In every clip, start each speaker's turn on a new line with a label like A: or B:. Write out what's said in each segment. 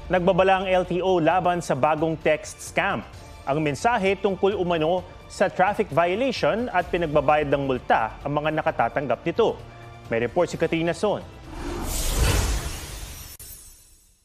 A: Nagbabala ang LTO laban sa bagong text scam. Ang mensahe tungkol umano sa traffic violation at pinagbabayad ng multa ang mga nakatatanggap nito. May report si Katrina Son.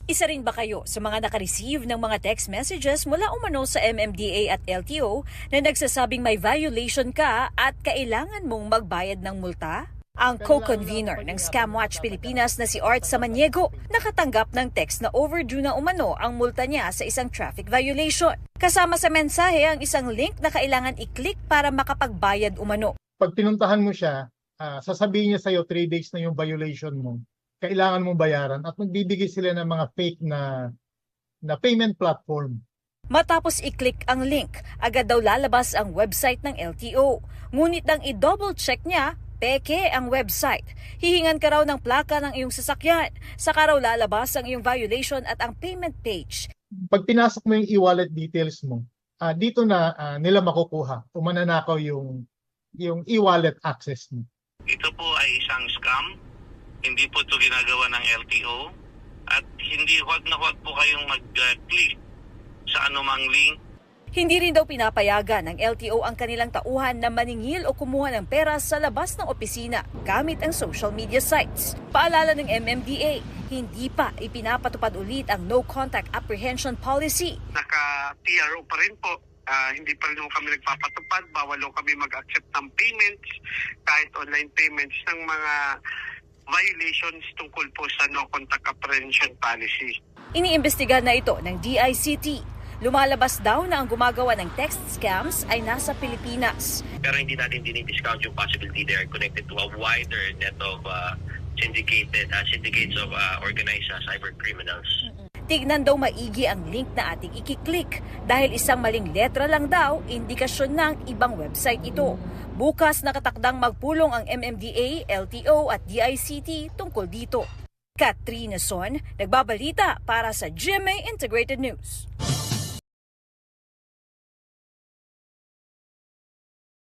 B: Isa rin ba kayo sa mga nakareceive ng mga text messages mula umano sa MMDA at LTO na nagsasabing may violation ka at kailangan mong magbayad ng multa? Ang co-convener ng Scamwatch Pilipinas na si Art Samaniego nakatanggap ng text na overdue na umano ang multa niya sa isang traffic violation. Kasama sa mensahe ang isang link na kailangan i-click para makapagbayad umano.
C: Pag pinuntahan mo siya, sasabihin niya sa'yo 3 days na yung violation mo. Kailangan mong bayaran at magbibigay sila ng mga fake na payment platform.
B: Matapos i-click ang link, agad daw lalabas ang website ng LTO. Ngunit nang i-double check niya, peke ang website. Hihingan ka raw ng plaka ng iyong sasakyan. Saka raw lalabas ang iyong violation at ang payment page.
C: Pag pinasok mo yung e-wallet details mo, dito na nila makukuha o mananakaw yung e-wallet access mo.
D: Ito po ay isang scam. Hindi po ito ginagawa ng LTO. At huwag po kayong mag-click sa anumang link.
B: Hindi rin daw pinapayagan ng LTO ang kanilang tauhan na maningil o kumuha ng pera sa labas ng opisina gamit ang social media sites. Paalala ng MMDA, hindi pa ipinapatupad ulit ang no contact apprehension policy.
D: Naka-TRO pa rin po. Hindi pa rin kami nagpapatupad. Bawal kami mag-accept ng payments, kahit online payments ng mga violations tungkol po sa no contact apprehension policy.
B: Iniimbestigahan na ito ng DICT. Lumalabas daw na ang gumagawa ng text scams ay nasa Pilipinas.
D: Pero hindi natin dinidiscount yung possibility they are connected to a wider net of syndicates of organized cyber criminals.
B: Tignan daw maigi ang link na ating ikiklik dahil isang maling letra lang daw, indikasyon ng ibang website ito. Bukas nakatakdang magpulong ang MMDA, LTO at DICT tungkol dito. Katrina Son, nagbabalita para sa GMA Integrated News.